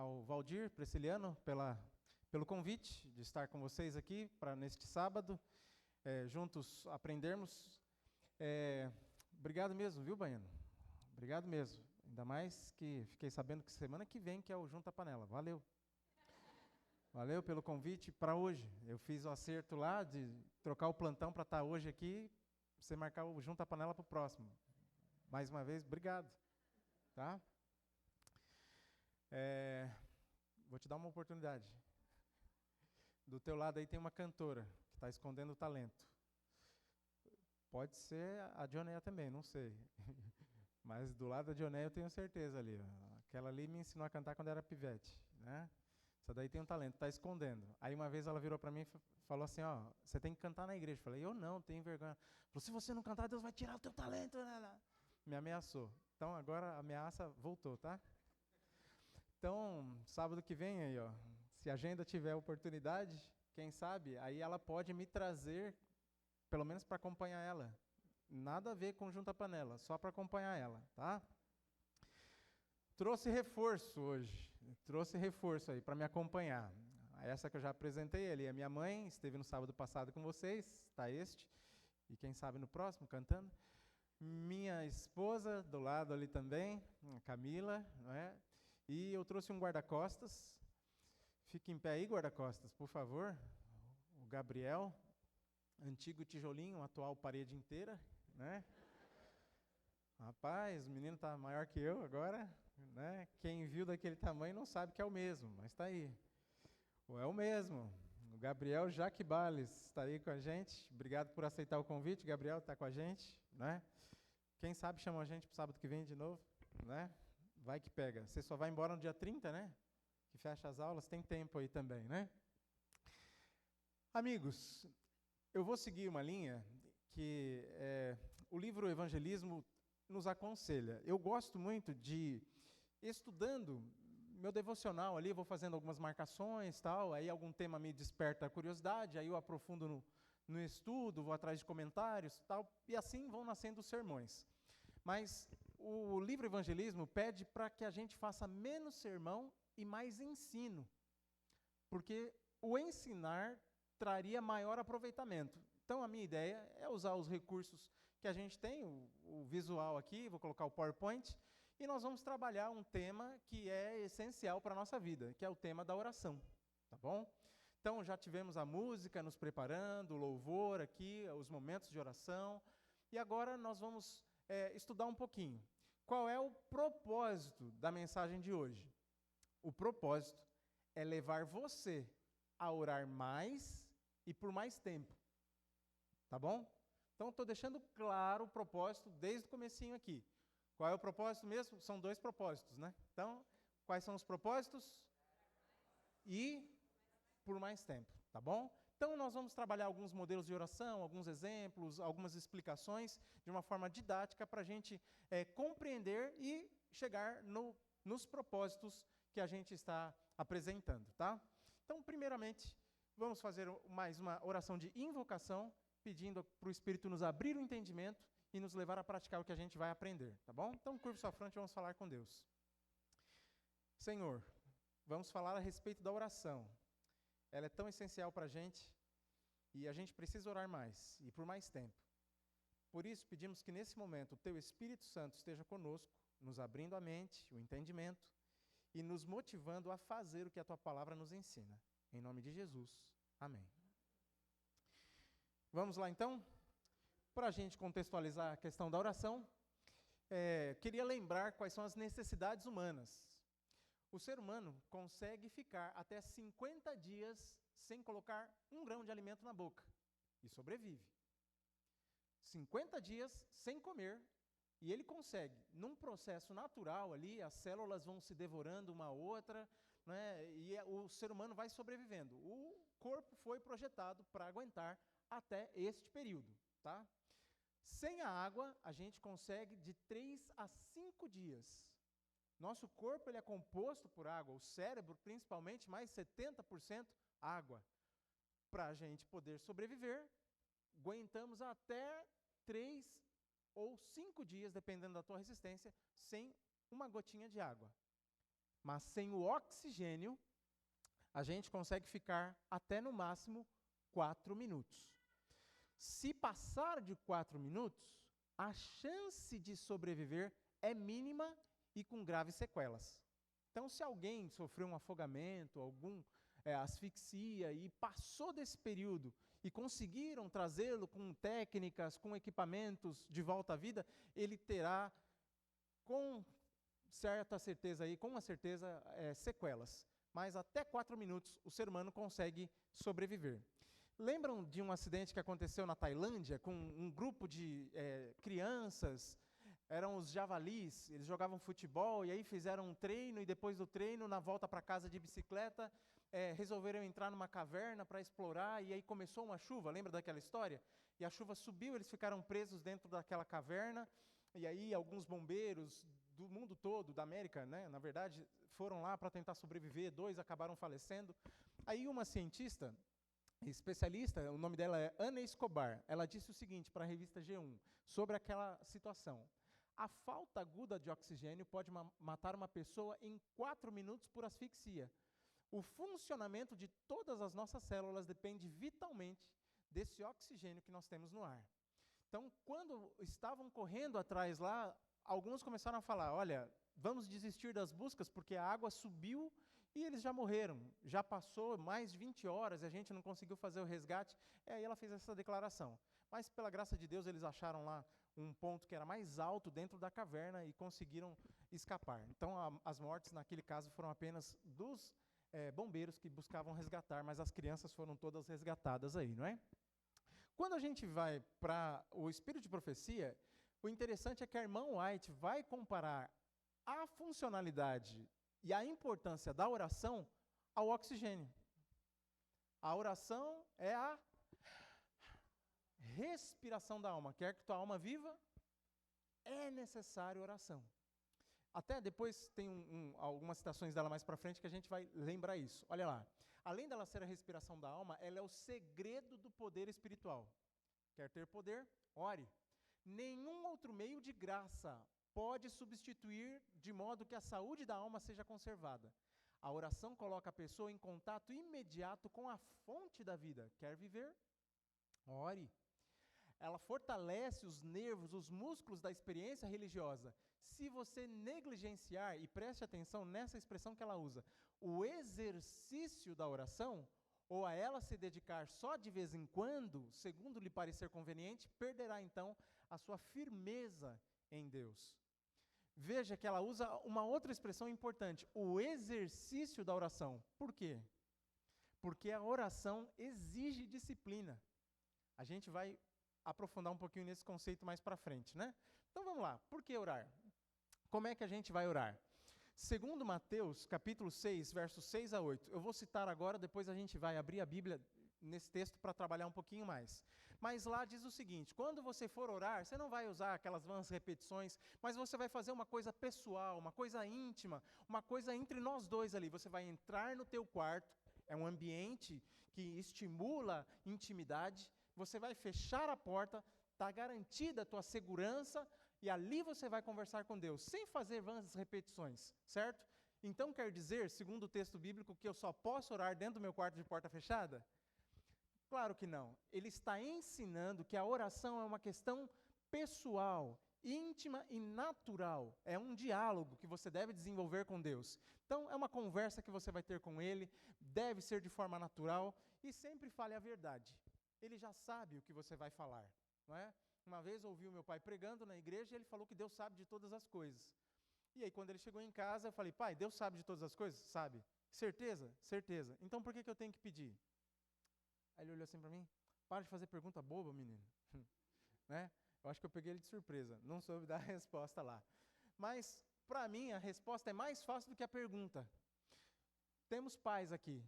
ao Valdir Presciliano pelo convite de estar com vocês aqui para neste sábado, juntos aprendermos. Obrigado mesmo, viu, Baiano? Obrigado mesmo. Ainda mais que fiquei sabendo que semana que vem que é o Junta Panela. Valeu. Valeu pelo convite para hoje. Eu fiz o acerto lá de trocar o plantão para estar hoje aqui, você marcar o Junta Panela para o próximo. Mais uma vez, obrigado. Tá? Vou te dar uma oportunidade. Do teu lado aí tem uma cantora que está escondendo o talento. Pode ser a Dionéia também, não sei. Mas do lado da Dionéia eu tenho certeza ali. Ó. Aquela ali me ensinou a cantar quando era pivete, né? Essa daí tem um talento, está escondendo. Aí uma vez ela virou para mim e falou assim, ó, você tem que cantar na igreja. Eu falei, eu não, tenho vergonha. Falou, se você não cantar, Deus vai tirar o teu talento. Me ameaçou. Então agora a ameaça voltou, tá? Então, sábado que vem aí, ó, se a agenda tiver oportunidade, quem sabe, aí ela pode me trazer, pelo menos para acompanhar ela. Nada a ver com Junta Panela, só para acompanhar ela, tá? Trouxe reforço hoje, trouxe reforço aí para me acompanhar. Essa que eu já apresentei ali, a minha mãe, esteve no sábado passado com vocês, está este, e quem sabe no próximo, cantando. Minha esposa, do lado ali também, a Camila, não é? E eu trouxe um guarda-costas. Fique em pé aí, guarda-costas, por favor. O Gabriel, antigo tijolinho, atual parede inteira, né? Rapaz, o menino está maior que eu agora, né? Quem viu daquele tamanho não sabe que é o mesmo, mas está aí. É o mesmo. O Gabriel Jaquibales está aí com a gente. Obrigado por aceitar o convite. Gabriel está com a gente, né? Quem sabe chama a gente para o sábado que vem de novo, né? Vai que pega. Você só vai embora no dia 30, né? Que fecha as aulas, tem tempo aí também, né? Amigos, eu vou seguir uma linha que o livro Evangelismo nos aconselha. Eu gosto muito de, estudando meu devocional ali, vou fazendo algumas marcações, tal, aí algum tema me desperta a curiosidade, aí eu aprofundo no estudo, vou atrás de comentários, tal, e assim vão nascendo os sermões. Mas o livro Evangelismo pede para que a gente faça menos sermão e mais ensino, porque o ensinar traria maior aproveitamento. Então, a minha ideia é usar os recursos que a gente tem, o visual aqui, vou colocar o PowerPoint, e nós vamos trabalhar um tema que é essencial para a nossa vida, que é o tema da oração, tá bom? Então, já tivemos a música nos preparando, o louvor aqui, os momentos de oração, e agora nós vamos estudar um pouquinho. Qual é o propósito da mensagem de hoje? O propósito é levar você a orar mais e por mais tempo. Tá bom? Então, estou deixando claro o propósito desde o comecinho aqui. Qual é o propósito mesmo? São 2 propósitos, né? Então, quais são os propósitos? E por mais tempo, tá bom? Então, nós vamos trabalhar alguns modelos de oração, alguns exemplos, algumas explicações, de uma forma didática, para a gente compreender e chegar nos propósitos que a gente está apresentando, tá? Então, primeiramente, vamos fazer mais uma oração de invocação, pedindo para o Espírito nos abrir o entendimento e nos levar a praticar o que a gente vai aprender, tá bom? Então, curva sua fronte e vamos falar com Deus. Senhor, vamos falar a respeito da oração. Ela é tão essencial para a gente e a gente precisa orar mais e por mais tempo. Por isso, pedimos que nesse momento o Teu Espírito Santo esteja conosco, nos abrindo a mente, o entendimento e nos motivando a fazer o que a Tua palavra nos ensina. Em nome de Jesus. Amém. Vamos lá, então? Para a gente contextualizar a questão da oração, queria lembrar quais são as necessidades humanas. O ser humano consegue ficar até 50 dias sem colocar 1 grão de alimento na boca e sobrevive. 50 dias sem comer e ele consegue, num processo natural ali, as células vão se devorando uma a outra, né, e o ser humano vai sobrevivendo. O corpo foi projetado para aguentar até este período, tá? Sem a água, a gente consegue de 3 a 5 dias. Nosso corpo ele é composto por água, o cérebro principalmente, mais 70% água. Para a gente poder sobreviver, aguentamos até 3 ou 5 dias, dependendo da tua resistência, sem uma gotinha de água. Mas sem o oxigênio, a gente consegue ficar até no máximo 4 minutos. Se passar de 4 minutos, a chance de sobreviver é mínima e com graves sequelas. Então, se alguém sofreu um afogamento, asfixia e passou desse período e conseguiram trazê-lo com técnicas, com equipamentos de volta à vida, ele terá com certa certeza aí, com uma certeza, sequelas. Mas até 4 minutos o ser humano consegue sobreviver. Lembram de um acidente que aconteceu na Tailândia com um grupo de crianças? Eram os javalis, eles jogavam futebol e aí fizeram um treino e depois do treino, na volta para casa de bicicleta, resolveram entrar numa caverna para explorar e aí começou uma chuva, lembra daquela história? E a chuva subiu, eles ficaram presos dentro daquela caverna e aí alguns bombeiros do mundo todo, da América, né, na verdade, foram lá para tentar sobreviver, 2 acabaram falecendo. Aí uma cientista, especialista, o nome dela é Ana Escobar, ela disse o seguinte para a revista G1, sobre aquela situação. A falta aguda de oxigênio pode matar uma pessoa em 4 minutos por asfixia. O funcionamento de todas as nossas células depende vitalmente desse oxigênio que nós temos no ar. Então, quando estavam correndo atrás lá, alguns começaram a falar, olha, vamos desistir das buscas porque a água subiu e eles já morreram. Já passou mais de 20 horas e a gente não conseguiu fazer o resgate. Aí ela fez essa declaração. Mas, pela graça de Deus, eles acharam lá um ponto que era mais alto dentro da caverna e conseguiram escapar. Então, as mortes, naquele caso, foram apenas dos bombeiros que buscavam resgatar, mas as crianças foram todas resgatadas aí, não é? Quando a gente vai para o Espírito de Profecia, o interessante é que a irmã White vai comparar a funcionalidade e a importância da oração ao oxigênio. A oração é a respiração da alma. Quer que tua alma viva? É necessário oração. Até depois tem algumas citações dela mais para frente que a gente vai lembrar isso. Olha lá. Além dela ser a respiração da alma, ela é o segredo do poder espiritual. Quer ter poder? Ore. Nenhum outro meio de graça pode substituir de modo que a saúde da alma seja conservada. A oração coloca a pessoa em contato imediato com a fonte da vida. Quer viver? Ore. Ela fortalece os nervos, os músculos da experiência religiosa. Se você negligenciar, e preste atenção nessa expressão que ela usa, o exercício da oração, ou a ela se dedicar só de vez em quando, segundo lhe parecer conveniente, perderá então a sua firmeza em Deus. Veja que ela usa uma outra expressão importante, o exercício da oração. Por quê? Porque a oração exige disciplina. A gente vai aprofundar um pouquinho nesse conceito mais para frente, né? Então vamos lá, por que orar? Como é que a gente vai orar? Segundo Mateus, capítulo 6, versos 6 a 8. Eu vou citar agora, depois a gente vai abrir a Bíblia nesse texto para trabalhar um pouquinho mais. Mas lá diz o seguinte, quando você for orar, você não vai usar aquelas vãs repetições, mas você vai fazer uma coisa pessoal, uma coisa íntima, uma coisa entre nós dois ali. Você vai entrar no teu quarto, é um ambiente que estimula intimidade, você vai fechar a porta, está garantida a tua segurança, e ali você vai conversar com Deus, sem fazer vãs repetições, certo? Então quer dizer, segundo o texto bíblico, que eu só posso orar dentro do meu quarto de porta fechada? Claro que não. Ele está ensinando que a oração é uma questão pessoal, íntima e natural. É um diálogo que você deve desenvolver com Deus. Então é uma conversa que você vai ter com Ele, deve ser de forma natural e sempre fale a verdade. Ele já sabe o que você vai falar, não é? Uma vez eu ouvi o meu pai pregando na igreja e ele falou que Deus sabe de todas as coisas. E aí quando ele chegou em casa, eu falei, pai, Deus sabe de todas as coisas? Sabe. Certeza? Certeza. Então por que eu tenho que pedir? Aí ele olhou assim para mim, para de fazer pergunta boba, menino. Né? Eu acho que eu peguei ele de surpresa, não soube dar a resposta lá. Mas, para mim, a resposta é mais fácil do que a pergunta. Temos pais aqui.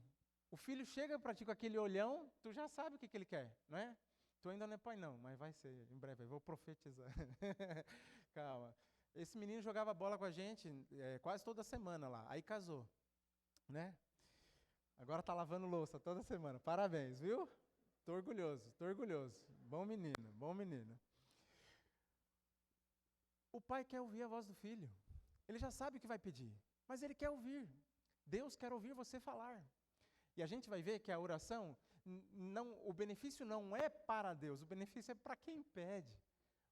O filho chega para ti com aquele olhão, tu já sabe o que ele quer, não é? Tu ainda não é pai não, mas vai ser, em breve, eu vou profetizar. Calma. Esse menino jogava bola com a gente quase toda semana lá, aí casou, né? Agora tá lavando louça toda semana, parabéns, viu? Tô orgulhoso, bom menino, bom menino. O pai quer ouvir a voz do filho, ele já sabe o que vai pedir. mas Ele quer ouvir. Deus quer ouvir você falar. E a gente vai ver que a oração, o benefício não é para Deus, o benefício é para quem pede.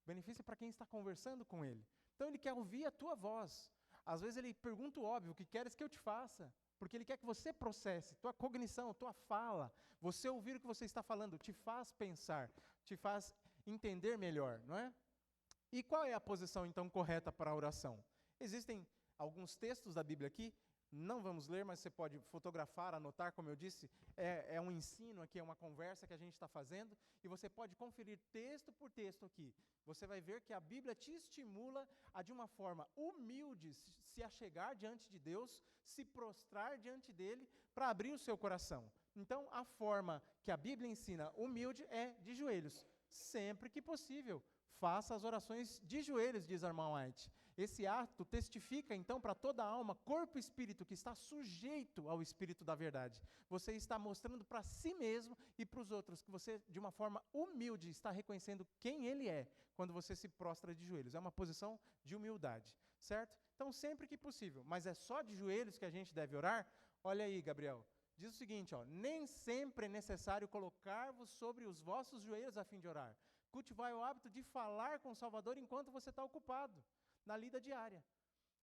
O benefício é para quem está conversando com Ele. Então Ele quer ouvir a tua voz. Às vezes Ele pergunta o óbvio, o que queres que eu te faça? Porque Ele quer que você processe, tua cognição, tua fala, você ouvir o que você está falando, te faz pensar, te faz entender melhor, não é? E qual é a posição, então, correta para a oração? Existem alguns textos da Bíblia aqui, não vamos ler, mas você pode fotografar, anotar, como eu disse, é um ensino aqui, é uma conversa que a gente está fazendo, e você pode conferir texto por texto aqui. Você vai ver que a Bíblia te estimula a, de uma forma humilde, se achegar diante de Deus, se prostrar diante dEle, para abrir o seu coração. Então, a forma que a Bíblia ensina humilde é de joelhos, sempre que possível. Faça as orações de joelhos, diz a irmã White. Esse ato testifica, então, para toda a alma, corpo e espírito, que está sujeito ao Espírito da verdade. Você está mostrando para si mesmo e para os outros que você, de uma forma humilde, está reconhecendo quem Ele é, quando você se prostra de joelhos. É uma posição de humildade, certo? Então, sempre que possível. Mas é só de joelhos que a gente deve orar? Olha aí, Gabriel. Diz o seguinte, nem sempre é necessário colocar-vos sobre os vossos joelhos a fim de orar. Cultivar o hábito de falar com o Salvador enquanto você está ocupado, na lida diária.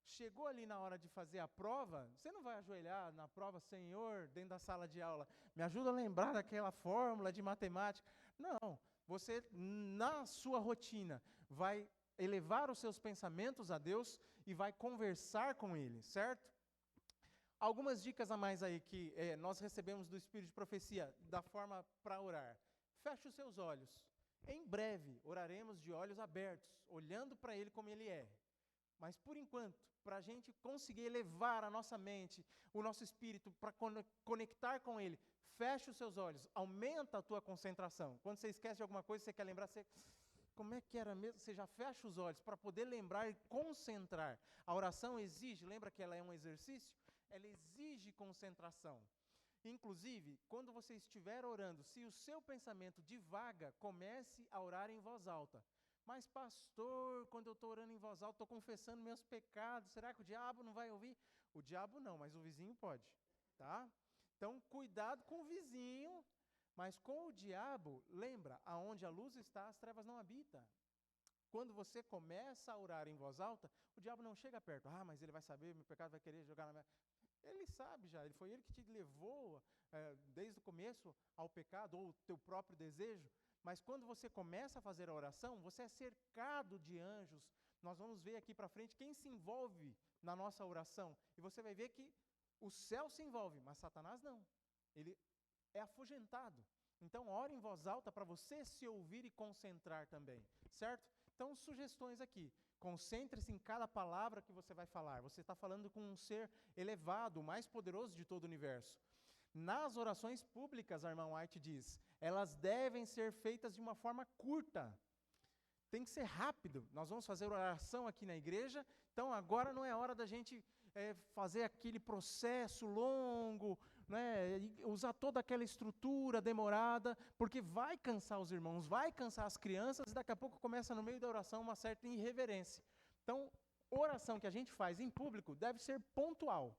Chegou ali na hora de fazer a prova, você não vai ajoelhar na prova, Senhor, dentro da sala de aula, me ajuda a lembrar daquela fórmula de matemática. Não, você, na sua rotina, vai elevar os seus pensamentos a Deus e vai conversar com Ele, certo? Algumas dicas a mais aí que nós recebemos do Espírito de Profecia, da forma para orar. Feche os seus olhos. Em breve, oraremos de olhos abertos, olhando para Ele como Ele é. Mas, por enquanto, para a gente conseguir elevar a nossa mente, o nosso espírito, para conectar com Ele, feche os seus olhos, aumenta a tua concentração. Quando você esquece de alguma coisa, você quer lembrar, como é que era mesmo? Você já fecha os olhos para poder lembrar e concentrar. A oração exige, lembra que ela é um exercício? Ela exige concentração. Inclusive, quando você estiver orando, se o seu pensamento divaga, comece a orar em voz alta. Mas pastor, quando eu estou orando em voz alta, estou confessando meus pecados, será que o diabo não vai ouvir? O diabo não, mas o vizinho pode, tá? Então, cuidado com o vizinho, mas com o diabo, lembra, aonde a luz está, as trevas não habitam. Quando você começa a orar em voz alta, o diabo não chega perto. Mas ele vai saber, meu pecado vai querer jogar na minha... Ele sabe já, foi ele que te levou desde o começo ao pecado, ou o teu próprio desejo. Mas quando você começa a fazer a oração, você é cercado de anjos. Nós vamos ver aqui para frente quem se envolve na nossa oração. E você vai ver que o céu se envolve, mas Satanás não. Ele é afugentado. Então, ore em voz alta para você se ouvir e concentrar também, certo? Então, sugestões aqui. Concentre-se em cada palavra que você vai falar. Você está falando com um ser elevado, o mais poderoso de todo o universo. Nas orações públicas, a irmã White diz, elas devem ser feitas de uma forma curta. Tem que ser rápido. Nós vamos fazer oração aqui na igreja, então agora não é hora da gente fazer aquele processo longo, né, usar toda aquela estrutura demorada, porque vai cansar os irmãos, vai cansar as crianças, e daqui a pouco começa no meio da oração uma certa irreverência. Então, oração que a gente faz em público deve ser pontual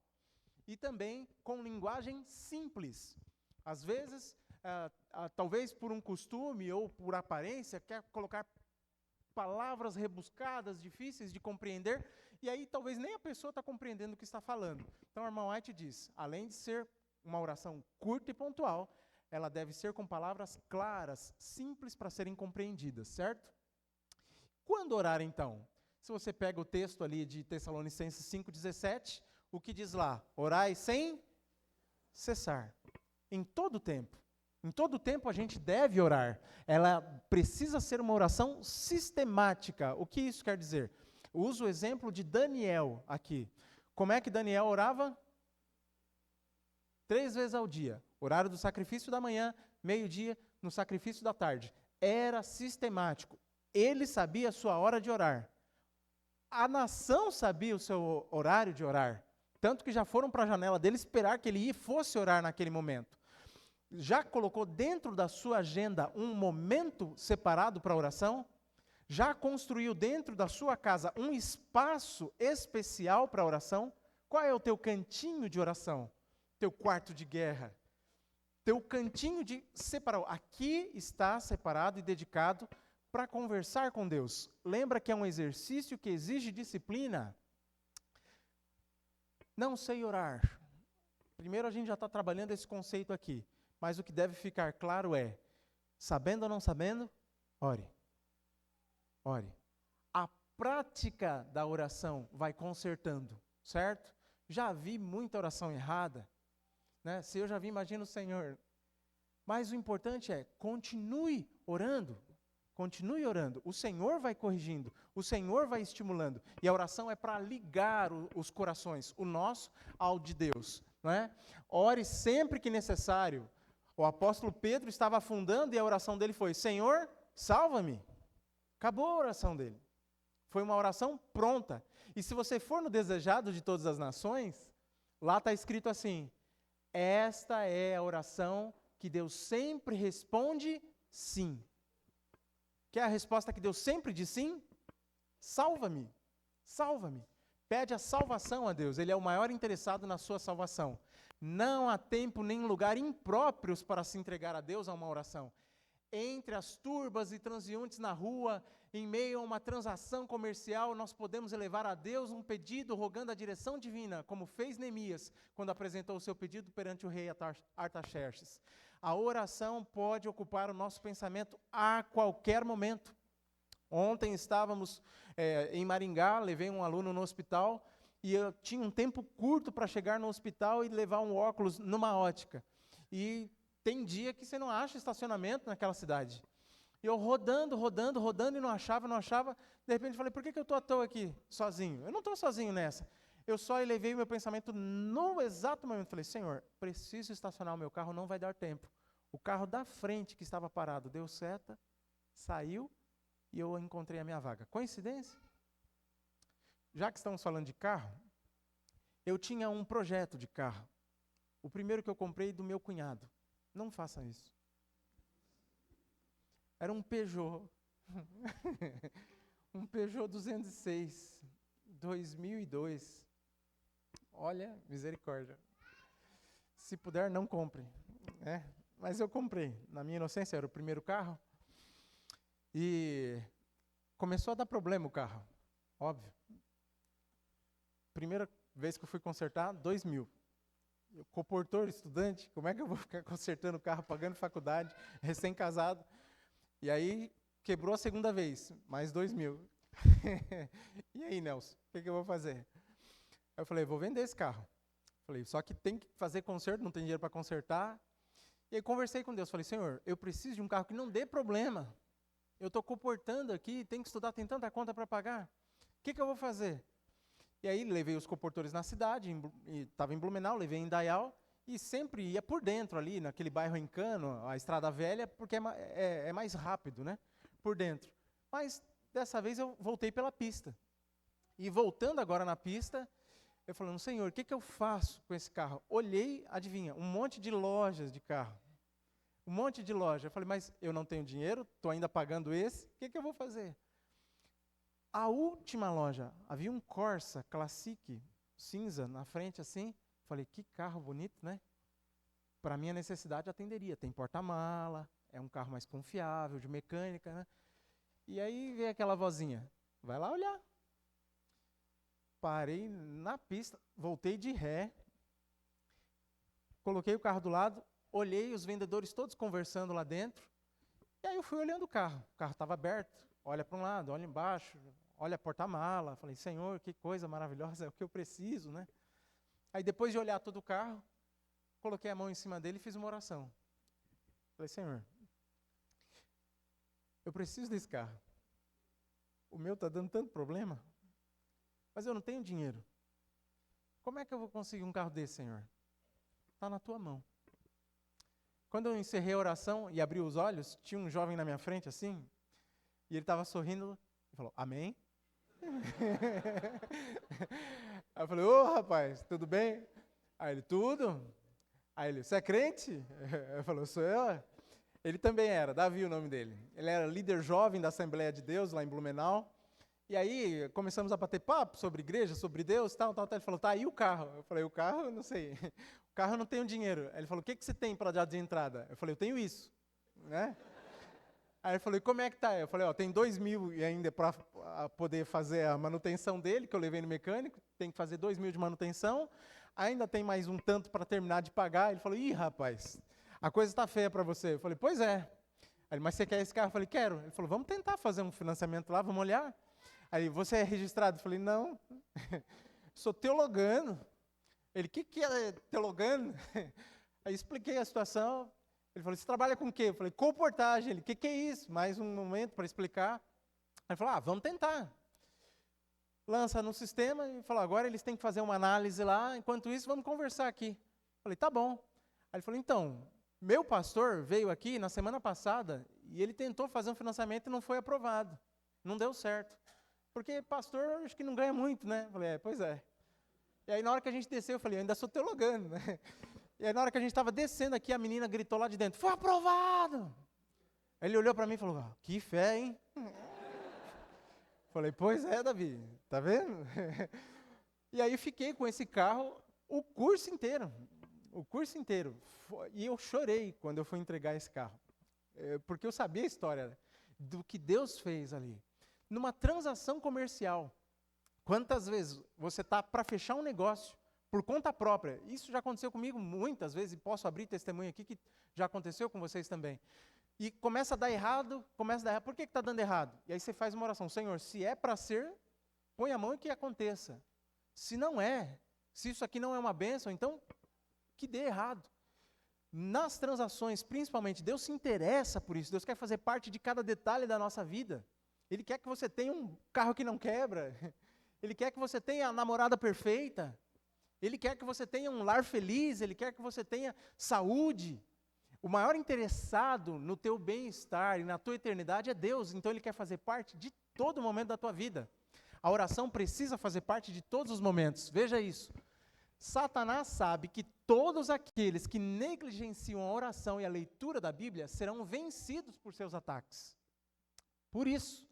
e também com linguagem simples. Às vezes, talvez por um costume ou por aparência, quer colocar palavras rebuscadas, difíceis de compreender, e aí talvez nem a pessoa está compreendendo o que está falando. Então, a irmã White diz, além de ser uma oração curta e pontual, ela deve ser com palavras claras, simples para serem compreendidas, certo? Quando orar, então? Se você pega o texto ali de Tessalonicenses 5,17, o que diz lá? Orai sem cessar, em todo tempo. Em todo tempo a gente deve orar. Ela precisa ser uma oração sistemática. O que isso quer dizer? Uso o exemplo de Daniel aqui. Como é que Daniel orava? 3 vezes ao dia. Horário do sacrifício da manhã, meio-dia, no sacrifício da tarde. Era sistemático. Ele sabia a sua hora de orar. A nação sabia o seu horário de orar. Tanto que já foram para a janela dele esperar que ele fosse orar naquele momento. Já colocou dentro da sua agenda um momento separado para oração? Já construiu dentro da sua casa um espaço especial para oração? Qual é o teu cantinho de oração? Teu quarto de guerra? Teu cantinho de separar? Aqui está separado e dedicado para conversar com Deus. Lembra que é um exercício que exige disciplina? Não sei orar. Primeiro a gente já está trabalhando esse conceito aqui. Mas o que deve ficar claro é, sabendo ou não sabendo, ore. Ore. A prática da oração vai consertando, certo? Já vi muita oração errada, né? Se eu já vi, imagina o Senhor. Mas o importante é, continue orando. Continue orando. O Senhor vai corrigindo, o Senhor vai estimulando. E a oração é para ligar os corações, o nosso ao de Deus, não é? Ore sempre que necessário. O apóstolo Pedro estava afundando e a oração dele foi, Senhor, salva-me. Acabou a oração dele. Foi uma oração pronta. E se você for no Desejado de Todas as Nações, lá está escrito assim, esta é a oração que Deus sempre responde sim. Quer a resposta que Deus sempre diz sim? Salva-me, salva-me. Pede a salvação a Deus, Ele é o maior interessado na sua salvação. Não há tempo nem lugar impróprios para se entregar a Deus a uma oração. Entre as turbas e transeuntes na rua, em meio a uma transação comercial, nós podemos elevar a Deus um pedido rogando a direção divina, como fez Neemias, quando apresentou o seu pedido perante o rei Artaxerxes. A oração pode ocupar o nosso pensamento a qualquer momento. Ontem estávamos em Maringá, levei um aluno no hospital, e eu tinha um tempo curto para chegar no hospital e levar um óculos numa ótica. E tem dia que você não acha estacionamento naquela cidade. E eu rodando e não achava. De repente falei, por que eu estou à toa aqui, sozinho? Eu não estou sozinho nessa. Eu só elevei o meu pensamento no exato momento. Falei, Senhor, preciso estacionar o meu carro, não vai dar tempo. O carro da frente que estava parado deu seta, saiu e eu encontrei a minha vaga. Coincidência? Já que estamos falando de carro, eu tinha um projeto de carro. O primeiro que eu comprei do meu cunhado. Não faça isso. Era um Peugeot. Um Peugeot 206, 2002. Olha, misericórdia. Se puder, não compre. Né? Mas eu comprei. Na minha inocência, era o primeiro carro. E começou a dar problema o carro. Óbvio. Primeira vez que eu fui consertar, 2.000. Eu, comportor, estudante, como é que eu vou ficar consertando o carro, pagando faculdade, recém-casado? E aí, quebrou a segunda vez, mais 2.000. E aí, Nelson, o que eu vou fazer? Aí eu falei, vou vender esse carro. Falei, só que tem que fazer conserto, não tem dinheiro para consertar. E aí conversei com Deus, falei, Senhor, eu preciso de um carro que não dê problema. Eu estou comportando aqui, tenho que estudar, tem tanta conta para pagar. O que eu vou fazer? E aí levei os comportores na cidade, estava em Blumenau, levei em Indaial, e sempre ia por dentro ali, naquele bairro Encano, a Estrada Velha, porque é mais rápido, né? Por dentro. Mas dessa vez eu voltei pela pista. E voltando agora na pista, eu falei, Senhor, o que eu faço com esse carro? Olhei, adivinha, um monte de lojas de carro. Um monte de loja. Eu falei, mas eu não tenho dinheiro, estou ainda pagando esse, o que eu vou fazer? A última loja, havia um Corsa Classic, cinza, na frente assim. Falei, que carro bonito, né? Para minha necessidade atenderia. Tem porta-mala, é um carro mais confiável, de mecânica, né? E aí veio aquela vozinha, vai lá olhar. Parei na pista, voltei de ré, coloquei o carro do lado, olhei os vendedores todos conversando lá dentro, e aí eu fui olhando o carro estava aberto, olha para um lado, olha embaixo, olha a porta-mala, falei, Senhor, que coisa maravilhosa, é o que eu preciso, né? Aí depois de olhar todo o carro, coloquei a mão em cima dele e fiz uma oração. Falei, Senhor, eu preciso desse carro. O meu está dando tanto problema, mas eu não tenho dinheiro. Como é que eu vou conseguir um carro desse, Senhor? Está na tua mão. Quando eu encerrei a oração e abri os olhos, tinha um jovem na minha frente assim, e ele estava sorrindo e falou, amém? Aí eu falei, ô rapaz, tudo bem? Aí ele, tudo? Aí ele, você é crente? Eu falei, sou eu. Ele também era, Davi o nome dele. Ele era líder jovem da Assembleia de Deus, lá em Blumenau, E aí começamos a bater papo sobre igreja, sobre Deus, tal. Ele falou, tá, e o carro? Eu falei, o carro, eu não sei. O carro eu não tenho dinheiro. Aí ele falou, o que você tem para dar de entrada? Eu falei, eu tenho isso, né? Aí ele falou, e como é que tá? Eu falei, tem 2.000 e ainda para poder fazer a manutenção dele, que eu levei no mecânico, tem que fazer 2.000 de manutenção, ainda tem mais um tanto para terminar de pagar. Ele falou, ih, rapaz, a coisa está feia para você. Eu falei, pois é. Aí, mas você quer esse carro? Eu falei, quero. Ele falou, vamos tentar fazer um financiamento lá, vamos olhar? Aí, você é registrado? Eu falei, não, sou teologano. Ele, o que é teologano? Aí expliquei a situação. Ele falou, você trabalha com o quê? Eu falei, comportagem. Ele, o que é isso? Mais um momento para explicar. Aí ele falou, vamos tentar. Lança no sistema e falou, agora eles têm que fazer uma análise lá, enquanto isso, vamos conversar aqui. Eu falei, tá bom. Aí ele falou, então, meu pastor veio aqui na semana passada e ele tentou fazer um financiamento e não foi aprovado. Não deu certo. Porque pastor, acho que não ganha muito, né? Eu falei, pois é. E aí, na hora que a gente desceu, eu falei, eu ainda sou teologano, né? E aí, na hora que a gente estava descendo aqui, a menina gritou lá de dentro, foi aprovado! Aí ele olhou para mim e falou, que fé, hein? Falei, pois é, Davi, tá vendo? E aí, fiquei com esse carro o curso inteiro. E eu chorei quando eu fui entregar esse carro. Porque eu sabia a história do que Deus fez ali. Numa transação comercial. Quantas vezes você está para fechar um negócio por conta própria? Isso já aconteceu comigo muitas vezes, e posso abrir testemunho aqui que já aconteceu com vocês também. E começa a dar errado. Por que está dando errado? E aí você faz uma oração, Senhor, se é para ser, põe a mão e que aconteça. Se não é, se isso aqui não é uma bênção, então que dê errado. Nas transações, principalmente, Deus se interessa por isso, Deus quer fazer parte de cada detalhe da nossa vida. Ele quer que você tenha um carro que não quebra, Ele quer que você tenha a namorada perfeita, Ele quer que você tenha um lar feliz, Ele quer que você tenha saúde. O maior interessado no teu bem-estar e na tua eternidade é Deus, então Ele quer fazer parte de todo momento da tua vida. A oração precisa fazer parte de todos os momentos, veja isso. Satanás sabe que todos aqueles que negligenciam a oração e a leitura da Bíblia serão vencidos por seus ataques. Por isso,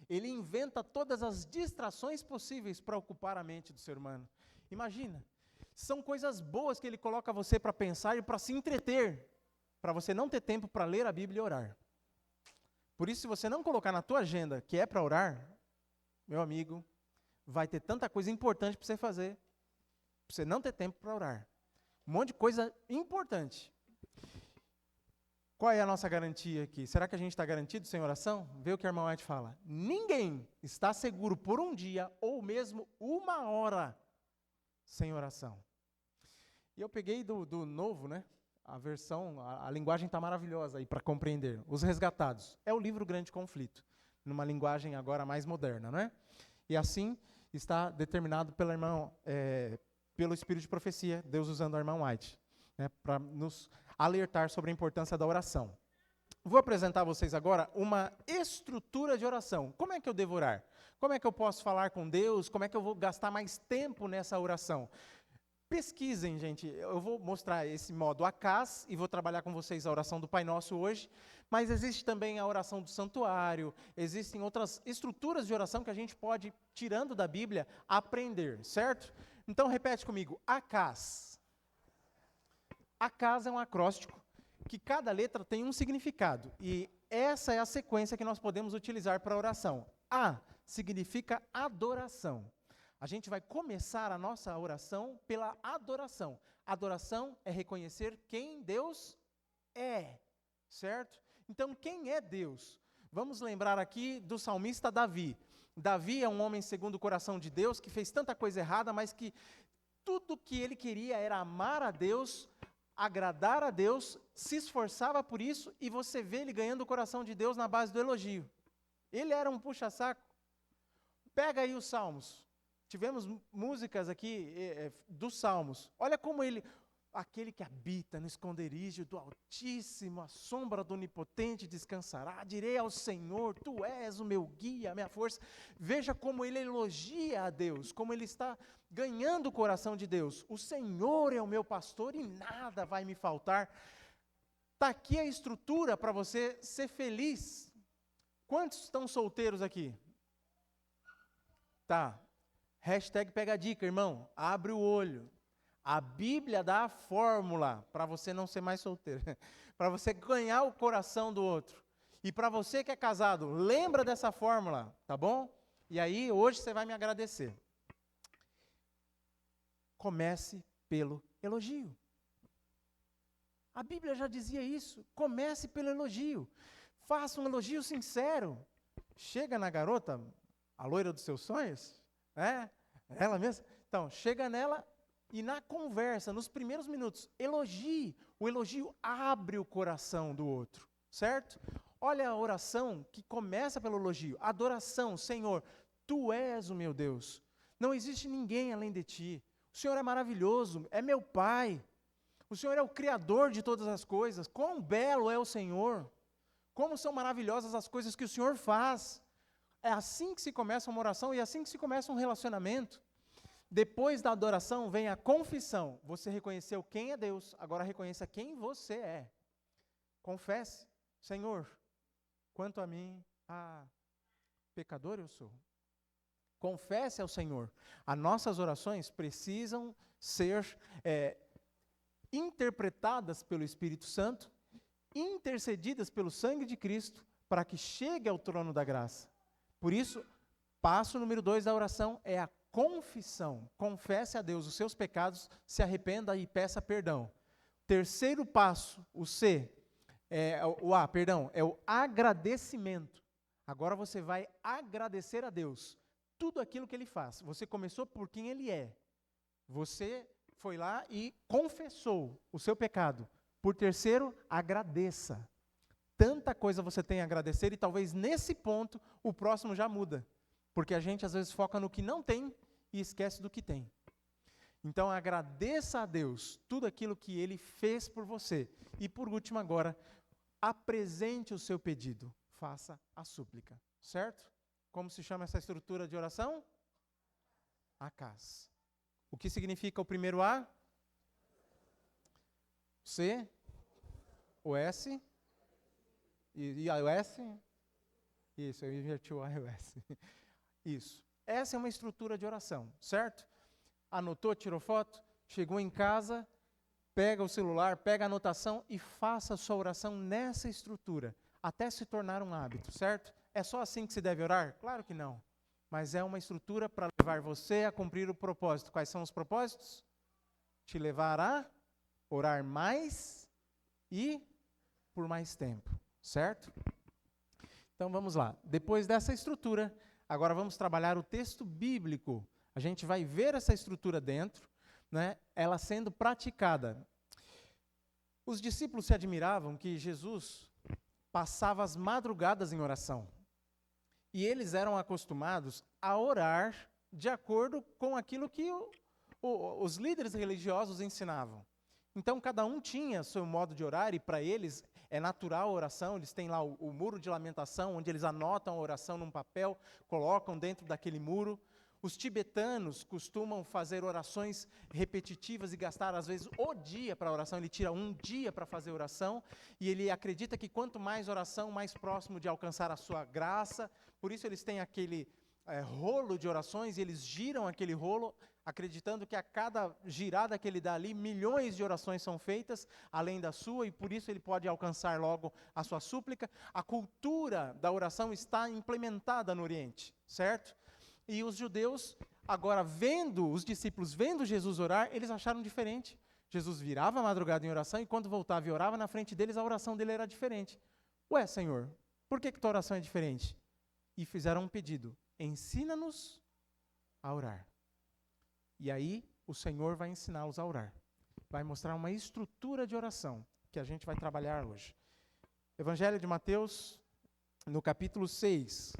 ele inventa todas as distrações possíveis para ocupar a mente do ser humano. Imagina, são coisas boas que ele coloca você para pensar e para se entreter, para você não ter tempo para ler a Bíblia e orar. Por isso, se você não colocar na tua agenda que é para orar, meu amigo, vai ter tanta coisa importante para você fazer, para você não ter tempo para orar. Um monte de coisa importante. Qual é a nossa garantia aqui? Será que a gente está garantido sem oração? Vê o que a irmã White fala. Ninguém está seguro por um dia ou mesmo uma hora sem oração. E eu peguei do novo, né? A versão, a linguagem está maravilhosa aí para compreender. Os Resgatados. É o livro Grande Conflito, numa linguagem agora mais moderna, não é? E assim está determinado pela irmã, pelo Espírito de Profecia, Deus usando a irmã White, né, para nos alertar sobre a importância da oração. Vou apresentar a vocês agora uma estrutura de oração. Como é que eu devo orar? Como é que eu posso falar com Deus? Como é que eu vou gastar mais tempo nessa oração? Pesquisem, gente. Eu vou mostrar esse modo ACAS e vou trabalhar com vocês a oração do Pai Nosso hoje, mas existe também a oração do santuário, existem outras estruturas de oração que a gente pode, tirando da Bíblia, aprender, certo? Então, repete comigo, ACAS. ACAS é um acróstico que cada letra tem um significado, e essa é a sequência que nós podemos utilizar para a oração. A significa adoração. A gente vai começar a nossa oração pela adoração. Adoração é reconhecer quem Deus é, certo? Então, quem é Deus? Vamos lembrar aqui do salmista Davi. Davi é um homem segundo o coração de Deus, que fez tanta coisa errada, mas que tudo que ele queria era amar a Deus, agradar a Deus, se esforçava por isso, e você vê ele ganhando o coração de Deus na base do elogio. Ele era um puxa-saco. Pega aí os Salmos. Tivemos músicas aqui dos Salmos. Olha como ele, aquele que habita no esconderijo do Altíssimo, à sombra do Onipotente descansará. Direi ao Senhor, Tu és o meu guia, a minha força. Veja como ele elogia a Deus, como ele está ganhando o coração de Deus. O Senhor é o meu pastor e nada vai me faltar. Está aqui a estrutura para você ser feliz. Quantos estão solteiros aqui? Tá. Hashtag pega a dica, irmão. Abre o olho. A Bíblia dá a fórmula para você não ser mais solteiro. Para você ganhar o coração do outro. E para você que é casado, lembra dessa fórmula, tá bom? E aí, hoje você vai me agradecer. Comece pelo elogio. A Bíblia já dizia isso. Comece pelo elogio. Faça um elogio sincero. Chega na garota, a loira dos seus sonhos, ela mesma. Então, chega nela e na conversa, nos primeiros minutos, elogie. O elogio abre o coração do outro, certo? Olha a oração que começa pelo elogio. Adoração, Senhor, Tu és o meu Deus. Não existe ninguém além de Ti. O Senhor é maravilhoso, é meu Pai. O Senhor é o Criador de todas as coisas. Quão belo é o Senhor. Como são maravilhosas as coisas que o Senhor faz. É assim que se começa uma oração e é assim que se começa um relacionamento. Depois da adoração vem a confissão. Você reconheceu quem é Deus, agora reconheça quem você é. Confesse, Senhor, quanto a mim, pecador eu sou. Confesse ao Senhor. As nossas orações precisam ser interpretadas pelo Espírito Santo, intercedidas pelo sangue de Cristo, para que chegue ao trono da graça. Por isso, passo número 2 da oração é a confissão. Confesse a Deus os seus pecados, se arrependa e peça perdão. Terceiro passo, o C, é o agradecimento. Agora você vai agradecer a Deus tudo aquilo que Ele faz. Você começou por quem Ele é. Você foi lá e confessou o seu pecado. Por terceiro, agradeça. Tanta coisa você tem a agradecer e talvez nesse ponto o próximo já muda. Porque a gente às vezes foca no que não tem e esquece do que tem. Então agradeça a Deus tudo aquilo que Ele fez por você. E por último agora, apresente o seu pedido. Faça a súplica. Certo? Como se chama essa estrutura de oração? ACAS. O que significa o primeiro A? O C? O S? E o S? Isso, eu inverti o A e o S. Isso. Essa é uma estrutura de oração, certo? Anotou, tirou foto, chegou em casa, pega o celular, pega a anotação e faça a sua oração nessa estrutura, até se tornar um hábito, certo? É só assim que se deve orar? Claro que não. Mas é uma estrutura para levar você a cumprir o propósito. Quais são os propósitos? Te levar a orar mais e por mais tempo, certo? Então vamos lá. Depois dessa estrutura, agora vamos trabalhar o texto bíblico. A gente vai ver essa estrutura dentro, né, ela sendo praticada. Os discípulos se admiravam que Jesus passava as madrugadas em oração. E eles eram acostumados a orar de acordo com aquilo que os líderes religiosos ensinavam. Então, cada um tinha seu modo de orar, e para eles é natural a oração. Eles têm lá o muro de lamentação, onde eles anotam a oração num papel, colocam dentro daquele muro. Os tibetanos costumam fazer orações repetitivas e gastar, às vezes, o dia para a oração. Ele tira um dia para fazer oração, e ele acredita que quanto mais oração, mais próximo de alcançar a sua graça. Por isso eles têm aquele rolo de orações, e eles giram aquele rolo, acreditando que a cada girada que ele dá ali, milhões de orações são feitas, além da sua, e por isso ele pode alcançar logo a sua súplica. A cultura da oração está implementada no Oriente, certo? E os judeus, agora vendo, os discípulos vendo Jesus orar, eles acharam diferente. Jesus virava a madrugada em oração, e quando voltava e orava na frente deles, a oração dele era diferente. Ué, Senhor, por que tua oração é diferente? E fizeram um pedido: ensina-nos a orar. E aí, o Senhor vai ensiná-los a orar. Vai mostrar uma estrutura de oração, que a gente vai trabalhar hoje. Evangelho de Mateus, no capítulo 6,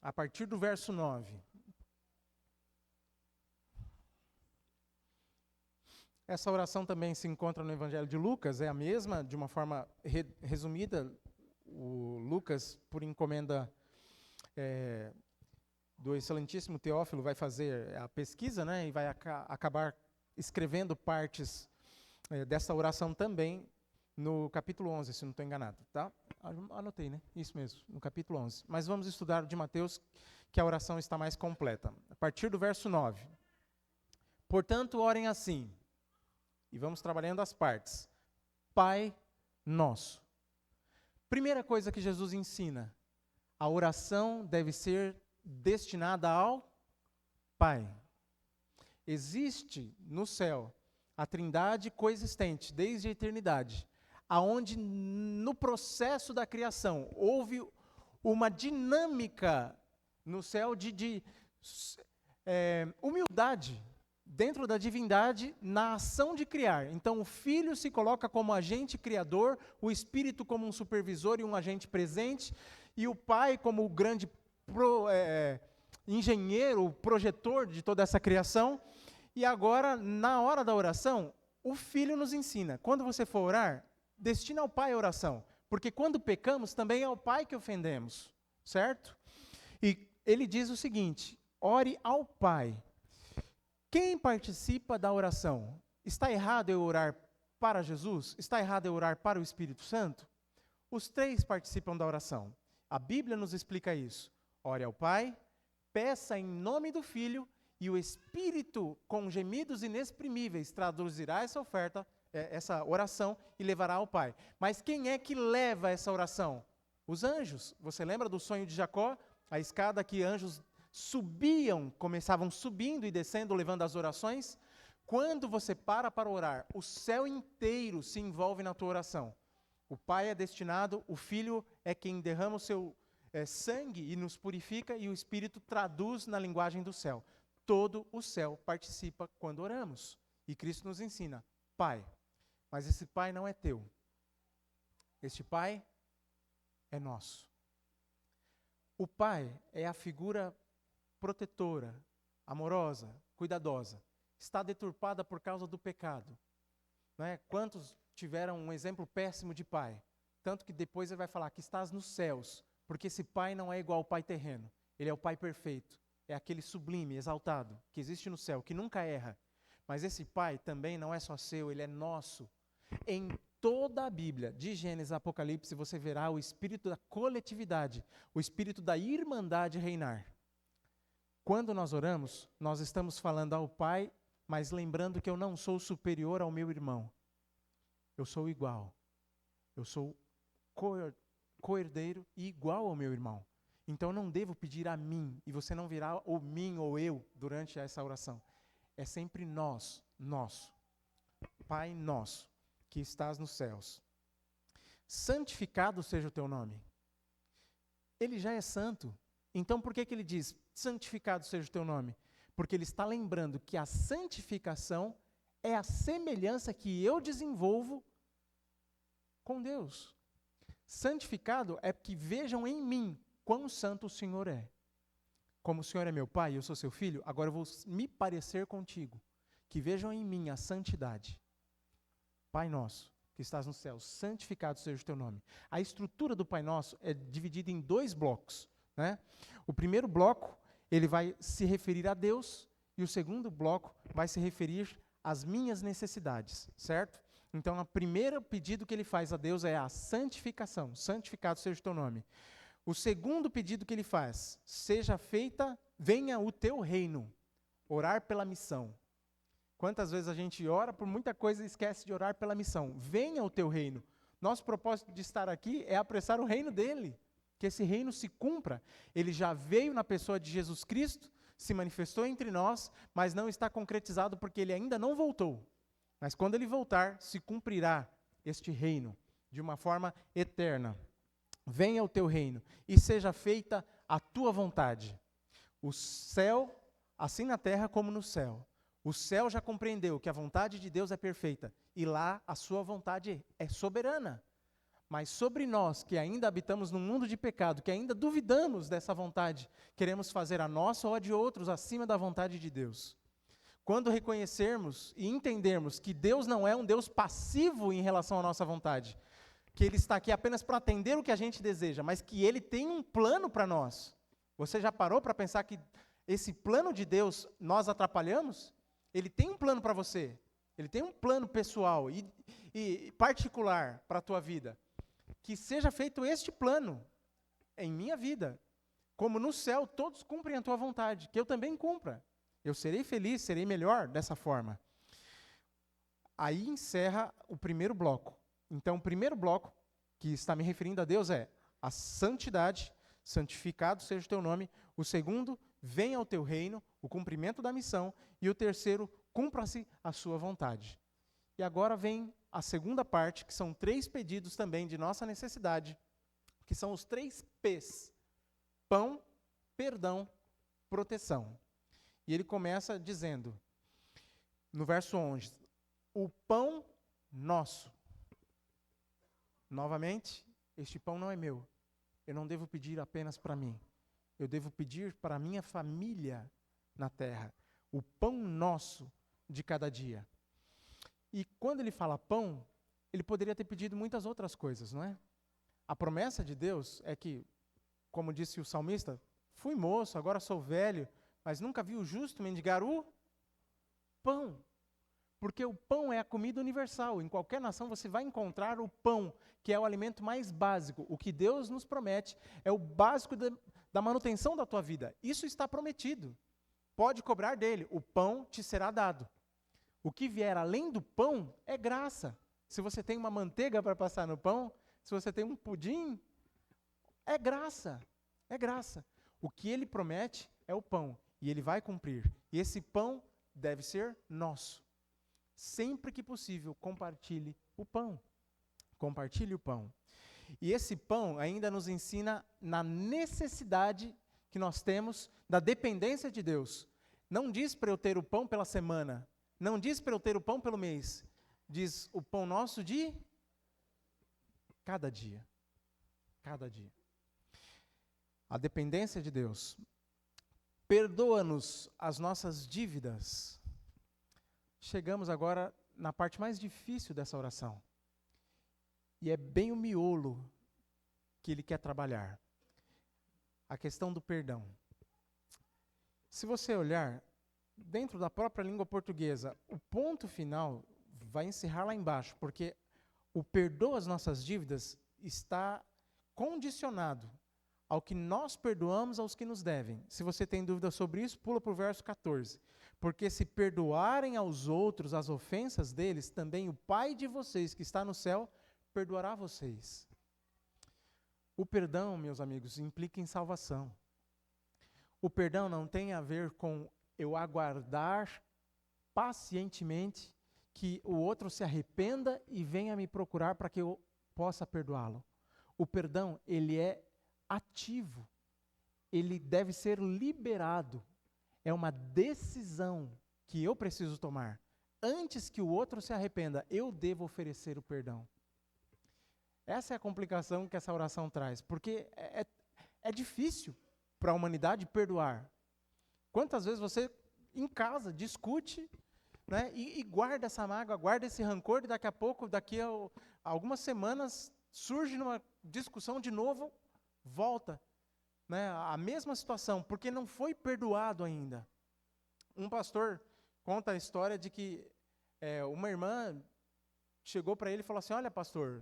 a partir do verso 9. Essa oração também se encontra no Evangelho de Lucas, é a mesma, de uma forma resumida. O Lucas, por encomenda do excelentíssimo Teófilo, vai fazer a pesquisa, né, e vai acabar escrevendo partes dessa oração também no capítulo 11, se não estou enganado. Tá? Anotei, né? Isso mesmo, no capítulo 11. Mas vamos estudar o de Mateus, que a oração está mais completa. A partir do verso 9. Portanto, orem assim. E vamos trabalhando as partes. Pai Nosso. Primeira coisa que Jesus ensina. A oração deve ser destinada ao Pai. Existe no céu a Trindade coexistente desde a eternidade, aonde no processo da criação houve uma dinâmica no céu de humildade dentro da divindade na ação de criar. Então o Filho se coloca como agente criador, o Espírito como um supervisor e um agente presente, e o Pai como o grande engenheiro, projetor de toda essa criação. E agora, na hora da oração, o Filho nos ensina. Quando você for orar, destina ao Pai a oração. Porque quando pecamos, também é ao Pai que ofendemos. Certo? E ele diz o seguinte, ore ao Pai. Quem participa da oração? Está errado eu orar para Jesus? Está errado eu orar para o Espírito Santo? Os três participam da oração. A Bíblia nos explica isso. Ore ao Pai, peça em nome do Filho, e o Espírito, com gemidos inexprimíveis, traduzirá essa oração e levará ao Pai. Mas quem é que leva essa oração? Os anjos. Você lembra do sonho de Jacó? A escada que anjos subiam, começavam subindo e descendo, levando as orações. Quando você para orar, o céu inteiro se envolve na tua oração. O Pai é destinado, o Filho é quem derrama o seu sangue e nos purifica, e o Espírito traduz na linguagem do céu. Todo o céu participa quando oramos. E Cristo nos ensina, Pai, mas esse Pai não é teu. Este Pai é nosso. O Pai é a figura protetora, amorosa, cuidadosa. Está deturpada por causa do pecado. Não é? Quantos tiveram um exemplo péssimo de pai? Tanto que depois ele vai falar que estás nos céus, porque esse Pai não é igual ao Pai terreno. Ele é o Pai perfeito. É aquele sublime, exaltado, que existe no céu, que nunca erra. Mas esse Pai também não é só seu, ele é nosso. Em toda a Bíblia, de Gênesis a Apocalipse, você verá o espírito da coletividade, o espírito da irmandade reinar. Quando nós oramos, nós estamos falando ao Pai, mas lembrando que eu não sou superior ao meu irmão. Eu sou igual. Eu sou co-herdeiro e igual ao meu irmão. Então eu não devo pedir a mim, e você não virá o mim ou eu durante essa oração. É sempre nós, nosso. Pai nosso, que estás nos céus. Santificado seja o teu nome. Ele já é santo. Então por que ele diz, santificado seja o teu nome? Porque ele está lembrando que a santificação é a semelhança que eu desenvolvo com Deus. Santificado é que vejam em mim quão santo o Senhor é. Como o Senhor é meu Pai e eu sou seu filho, agora eu vou me parecer contigo. Que vejam em mim a santidade. Pai nosso, que estás no céu, santificado seja o teu nome. A estrutura do Pai Nosso é dividida em 2 blocos. Né? O primeiro bloco, ele vai se referir a Deus, e o segundo bloco vai se referir às minhas necessidades, certo? Então, o primeiro pedido que ele faz a Deus é a santificação. Santificado seja o teu nome. O segundo pedido que ele faz, seja feita, venha o teu reino. Orar pela missão. Quantas vezes a gente ora por muita coisa e esquece de orar pela missão? Venha o teu reino. Nosso propósito de estar aqui é apressar o reino dele. Que esse reino se cumpra. Ele já veio na pessoa de Jesus Cristo, se manifestou entre nós, mas não está concretizado porque ele ainda não voltou. Mas quando ele voltar, se cumprirá este reino de uma forma eterna. Venha o teu reino e seja feita a tua vontade. O céu, assim na terra como no céu. O céu já compreendeu que a vontade de Deus é perfeita e lá a sua vontade é soberana. Mas sobre nós, que ainda habitamos num mundo de pecado, que ainda duvidamos dessa vontade, queremos fazer a nossa ou a de outros acima da vontade de Deus. Quando reconhecermos e entendermos que Deus não é um Deus passivo em relação à nossa vontade, que Ele está aqui apenas para atender o que a gente deseja, mas que Ele tem um plano para nós. Você já parou para pensar que esse plano de Deus nós atrapalhamos? Ele tem um plano para você. Ele tem um plano pessoal e particular para a tua vida. Que seja feito este plano em minha vida. como no céu todos cumprem a tua vontade, que eu também cumpra. Eu serei feliz, serei melhor dessa forma. Aí encerra o primeiro bloco. Então, o primeiro bloco que está me referindo a Deus é a santidade, santificado seja o teu nome. O segundo, venha ao teu reino, o cumprimento da missão. E o terceiro, cumpra-se a sua vontade. E agora vem a segunda parte, que são 3 pedidos também de nossa necessidade, que são os 3 P's: pão, perdão, proteção. E ele começa dizendo, no verso 11, o pão nosso. Novamente, este pão não é meu. Eu não devo pedir apenas para mim. Eu devo pedir para a minha família na terra. O pão nosso de cada dia. E quando ele fala pão, ele poderia ter pedido muitas outras coisas, não é? A promessa de Deus é que, como disse o salmista, fui moço, agora sou velho, mas nunca vi o justo mendigar o pão. Porque o pão é a comida universal. Em qualquer nação você vai encontrar o pão, que é o alimento mais básico. O que Deus nos promete é o básico da manutenção da tua vida. Isso está prometido. Pode cobrar dele, o pão te será dado. O que vier além do pão é graça. Se você tem uma manteiga para passar no pão, se você tem um pudim, é graça. É graça. O que ele promete é o pão, e ele vai cumprir. E esse pão deve ser nosso. Sempre que possível, compartilhe o pão. Compartilhe o pão. E esse pão ainda nos ensina na necessidade que nós temos da dependência de Deus. Não diz para eu ter o pão pela semana, não diz para eu ter o pão pelo mês, diz o pão nosso de cada dia. Cada dia. A dependência de Deus. Perdoa-nos as nossas dívidas. Chegamos agora na parte mais difícil dessa oração. E é bem o miolo que ele quer trabalhar. A questão do perdão. Se você olhar, dentro da própria língua portuguesa, o ponto final vai encerrar lá embaixo, porque o perdoa as nossas dívidas está condicionado ao que nós perdoamos aos que nos devem. Se você tem dúvida sobre isso, pula para o verso 14. Porque se perdoarem aos outros as ofensas deles, também o Pai de vocês que está no céu perdoará vocês. O perdão, meus amigos, implica em salvação. O perdão não tem a ver com eu aguardar pacientemente que o outro se arrependa e venha me procurar para que eu possa perdoá-lo. O perdão, ele é ativo. Ele deve ser liberado. É uma decisão que eu preciso tomar. Antes que o outro se arrependa, eu devo oferecer o perdão. Essa é a complicação que essa oração traz, porque é difícil para a humanidade perdoar. Quantas vezes você, em casa, discute, né, e guarda essa mágoa, guarda esse rancor, e daqui a pouco, daqui a algumas semanas, surge numa discussão de novo, volta, né, a mesma situação, porque não foi perdoado ainda. Um pastor conta a história de que uma irmã chegou para ele e falou assim, olha pastor,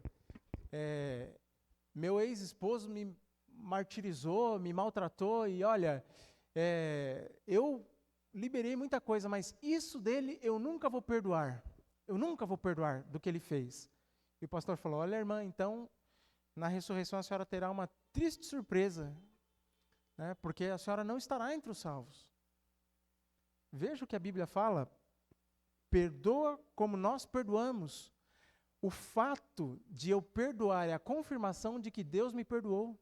meu ex-esposo me martirizou, me maltratou, e olha, eu liberei muita coisa, mas isso dele eu nunca vou perdoar. Eu nunca vou perdoar do que ele fez. E o pastor falou, olha irmã, então, na ressurreição a senhora terá uma triste surpresa, né, porque a senhora não estará entre os salvos. Veja o que a Bíblia fala, perdoa como nós perdoamos. O fato de eu perdoar é a confirmação de que Deus me perdoou.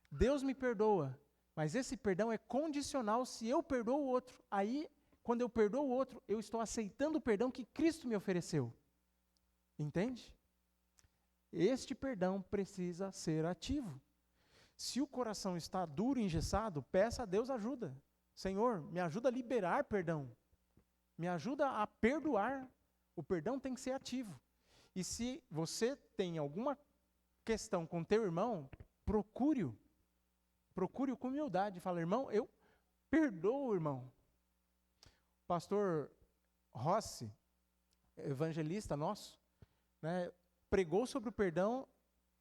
Deus me perdoa, mas esse perdão é condicional se eu perdoo o outro. Aí, quando eu perdoo o outro, eu estou aceitando o perdão que Cristo me ofereceu. Entende? Este perdão precisa ser ativo. Se o coração está duro e engessado, peça a Deus ajuda. Senhor, me ajuda a liberar perdão. Me ajuda a perdoar. O perdão tem que ser ativo. E se você tem alguma questão com teu irmão, procure-o. Procure-o com humildade. Fala, irmão, eu perdoo o irmão. O pastor Rossi, evangelista nosso, né, pregou sobre o perdão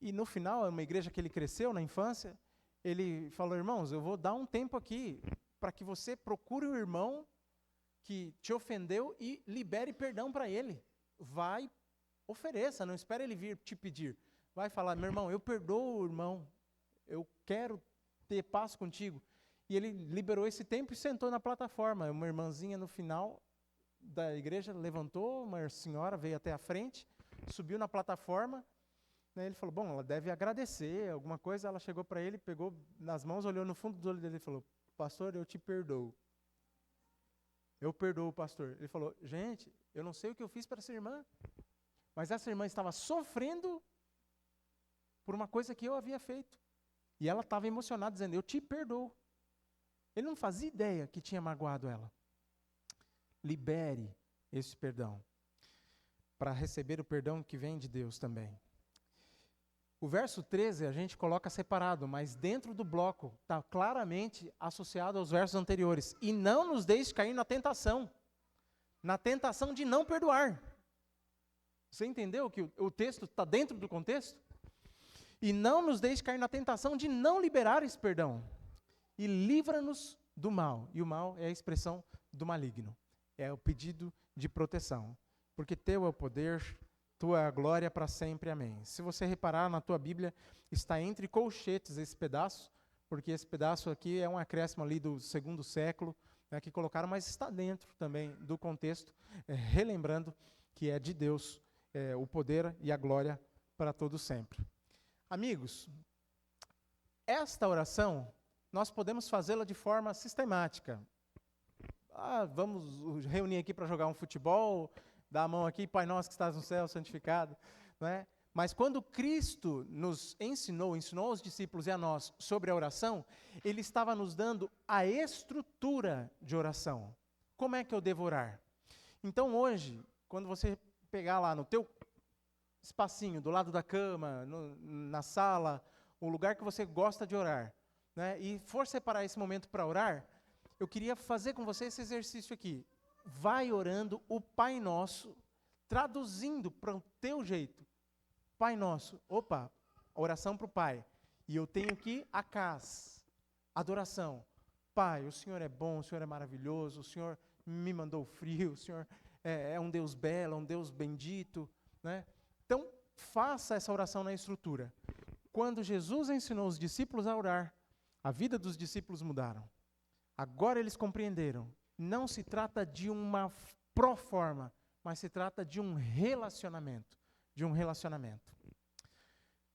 e no final, é uma igreja que ele cresceu na infância, ele falou, irmãos, eu vou dar um tempo aqui para que você procure o irmão que te ofendeu e libere perdão para ele. Vai, ofereça, não espere ele vir te pedir. Vai falar, meu irmão, eu perdoo o irmão, eu quero ter paz contigo. E ele liberou esse tempo e sentou na plataforma. Uma irmãzinha no final da igreja levantou, uma senhora veio até a frente, subiu na plataforma, né, ele falou, bom, ela deve agradecer, alguma coisa. Ela chegou para ele, pegou nas mãos, olhou no fundo dos olhos dele e falou, pastor, eu te perdoo. Eu perdoo o pastor. Ele falou, gente, eu não sei o que eu fiz para essa irmã, mas essa irmã estava sofrendo por uma coisa que eu havia feito. E ela estava emocionada, dizendo, eu te perdoo. Ele não fazia ideia que tinha magoado ela. Libere esse perdão, para receber o perdão que vem de Deus também. O verso 13 a gente coloca separado, mas dentro do bloco está claramente associado aos versos anteriores. E não nos deixe cair na tentação de não perdoar. Você entendeu que o texto está dentro do contexto? E não nos deixe cair na tentação de não liberar esse perdão. E livra-nos do mal. E o mal é a expressão do maligno. É o pedido de proteção. Porque teu é o poder, tua é a glória para sempre, amém. Se você reparar na tua Bíblia, está entre colchetes esse pedaço, porque esse pedaço aqui é um acréscimo ali do 2º século, né, que colocaram, mas está dentro também do contexto, relembrando que é de Deus o poder e a glória para todo sempre. Amigos, esta oração, nós podemos fazê-la de forma sistemática. Vamos reunir aqui para jogar um futebol, dar a mão aqui, Pai nosso que estás no céu, santificado. Não é? Mas quando Cristo nos ensinou aos discípulos e a nós sobre a oração, Ele estava nos dando a estrutura de oração. Como é que eu devo orar? Então hoje, quando você pegar lá no teu espacinho, do lado da cama, na sala, o lugar que você gosta de orar, né, e for separar esse momento para orar, eu queria fazer com você esse exercício aqui. Vai orando o Pai Nosso, traduzindo para o teu jeito. Pai Nosso, oração para o Pai. E eu tenho aqui a casa, adoração. Pai, o Senhor é bom, o Senhor é maravilhoso, o Senhor me mandou frio, o Senhor é um Deus belo, um Deus bendito, né? Então, faça essa oração na estrutura. Quando Jesus ensinou os discípulos a orar, a vida dos discípulos mudaram. Agora eles compreenderam. Não se trata de uma proforma, mas se trata de um relacionamento.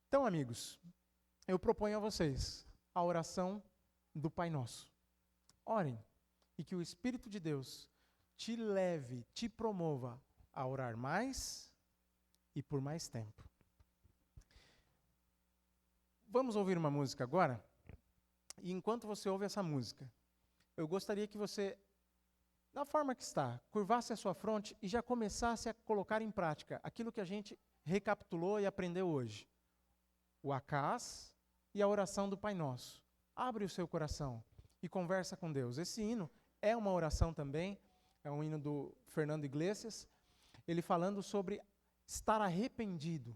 Então, amigos, eu proponho a vocês a oração do Pai Nosso. Orem e que o Espírito de Deus te leve, te promova a orar mais e por mais tempo. Vamos ouvir uma música agora? E enquanto você ouve essa música, eu gostaria que você, da forma que está, curvasse a sua fronte e já começasse a colocar em prática aquilo que a gente recapitulou e aprendeu hoje. O acás e a oração do Pai Nosso. Abre o seu coração e conversa com Deus. Esse hino é uma oração também, é um hino do Fernando Iglesias, ele falando sobre estar arrependido.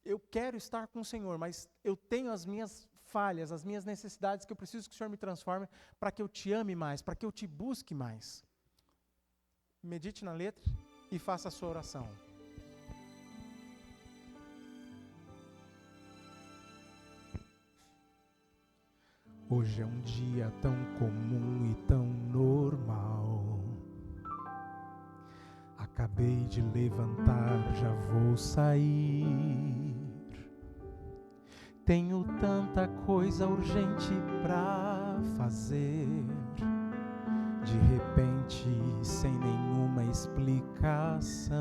Eu quero estar com o Senhor, mas eu tenho as minhas falhas, as minhas necessidades, que eu preciso que o Senhor me transforme para que eu te ame mais, para que eu te busque mais. Medite na letra e faça a sua oração. Hoje é um dia tão comum e tão normal. Acabei de levantar, já vou sair. Tenho tanta coisa urgente pra fazer. De repente, sem nenhuma explicação,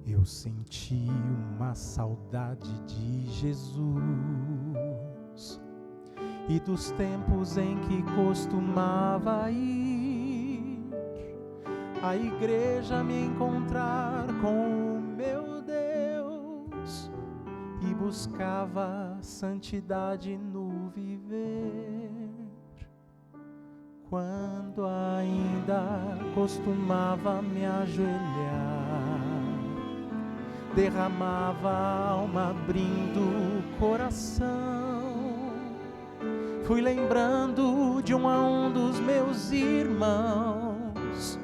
eu senti uma saudade de Jesus e dos tempos em que costumava ir à igreja me encontrar com o meu Deus e buscava santidade no viver. Quando ainda costumava me ajoelhar derramava a alma, abrindo o coração. Fui lembrando de um a um dos meus irmãos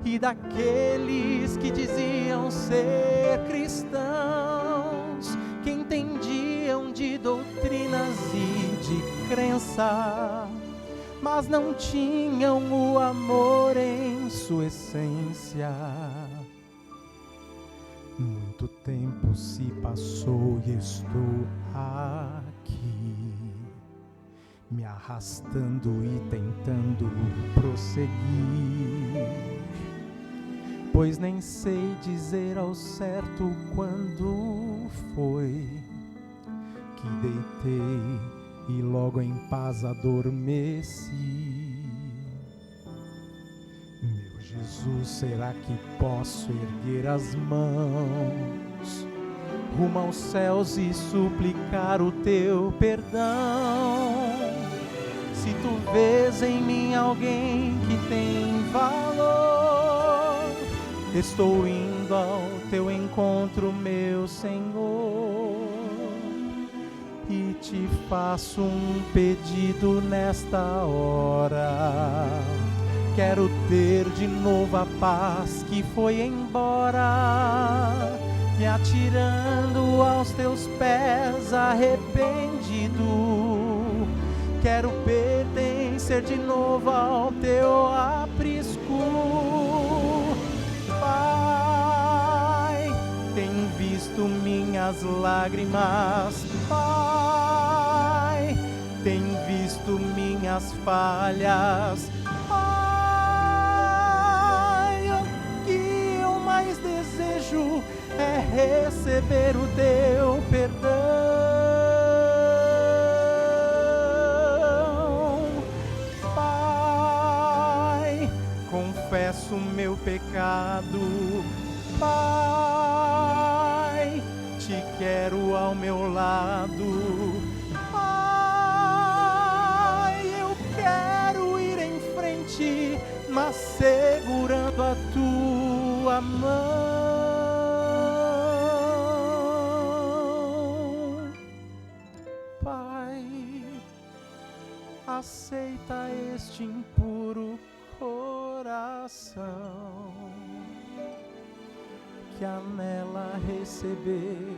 e daqueles que diziam ser cristãos, que entendiam de doutrinas e de crença, mas não tinham o amor em sua essência. Muito tempo se passou e estou aqui, me arrastando e tentando prosseguir, pois nem sei dizer ao certo quando foi que deitei e logo em paz adormeci. Meu Jesus, será que posso erguer as mãos rumo aos céus e suplicar o teu perdão? Se tu vês em mim alguém que tem valor, estou indo ao teu encontro, meu Senhor, e te faço um pedido nesta hora. Quero ter de novo a paz que foi embora, me atirando aos teus pés arrependido. Quero pertencer de novo ao teu aprisco. Pai, tem visto minhas lágrimas. Pai, tem visto minhas falhas. Pai, o que eu mais desejo é receber o teu perdão. Confesso meu pecado, Pai, te quero ao meu lado, Pai, eu quero ir em frente, mas segurando a tua mão. Pai, aceita este impuro coração que anela receber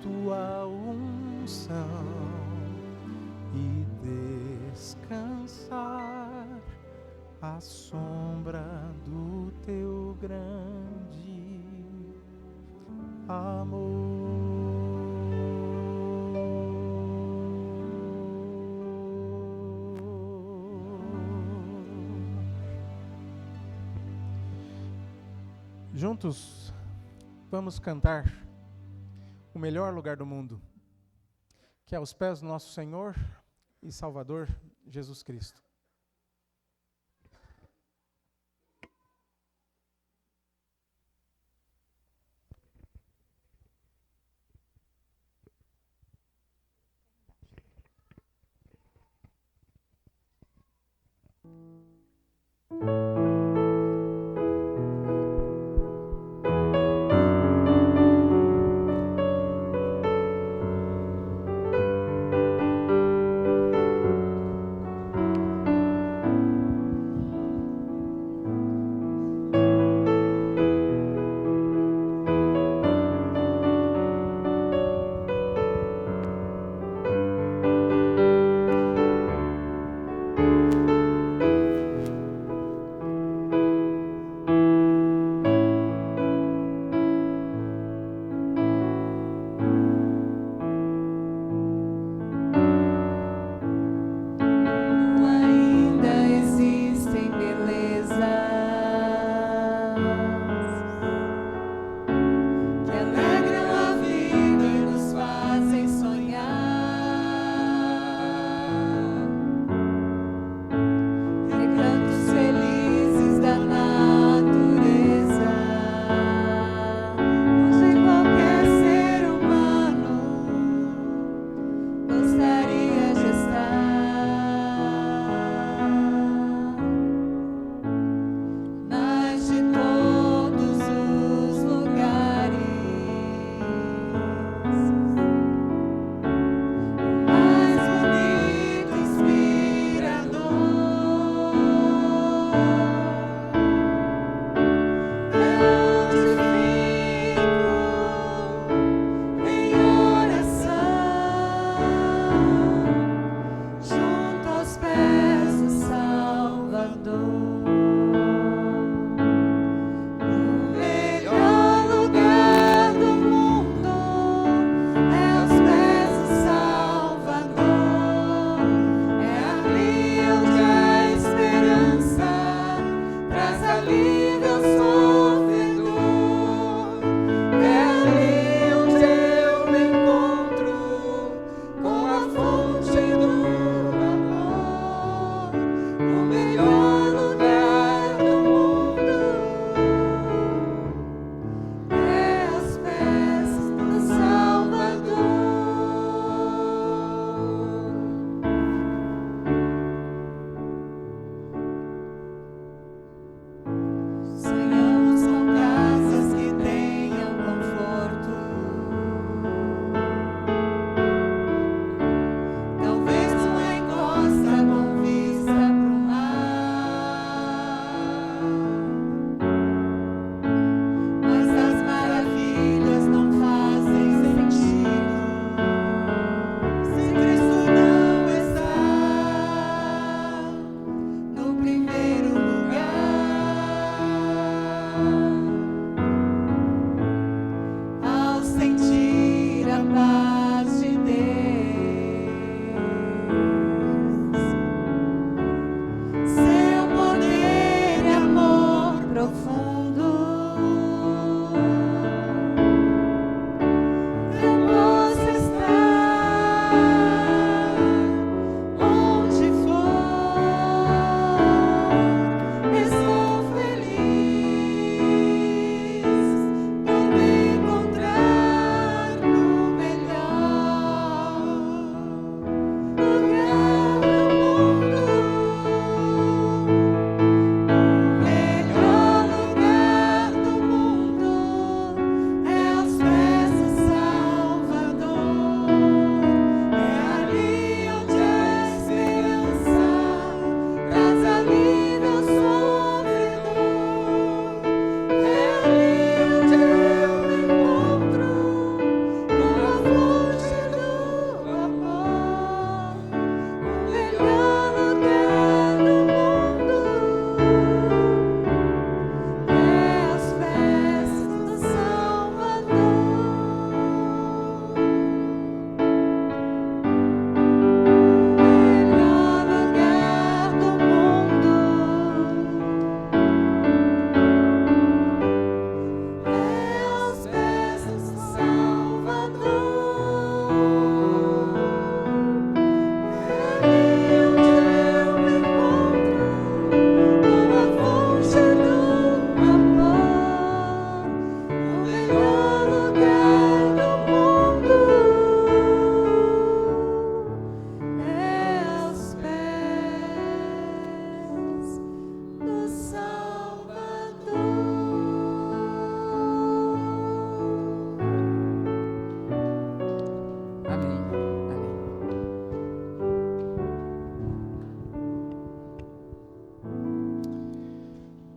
tua unção e descansar à sombra do teu grande amor. Juntos, vamos cantar o melhor lugar do mundo, que é aos pés do nosso Senhor e Salvador Jesus Cristo.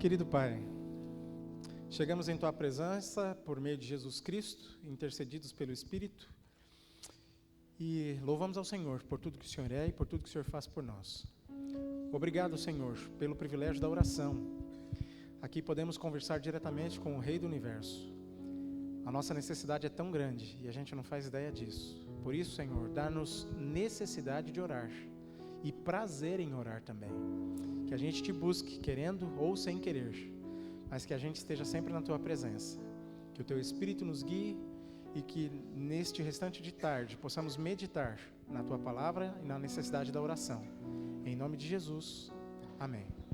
Querido Pai, chegamos em Tua presença por meio de Jesus Cristo, intercedidos pelo Espírito, e louvamos ao Senhor por tudo que o Senhor é e por tudo que o Senhor faz por nós. Obrigado, Senhor, pelo privilégio da oração. Aqui podemos conversar diretamente com o Rei do Universo. A nossa necessidade é tão grande e a gente não faz ideia disso. Por isso, Senhor, dá-nos necessidade de orar e prazer em orar também. Que a gente te busque, querendo ou sem querer, mas que a gente esteja sempre na Tua presença. Que o Teu Espírito nos guie e que neste restante de tarde possamos meditar na Tua palavra e na necessidade da oração. Em nome de Jesus, amém.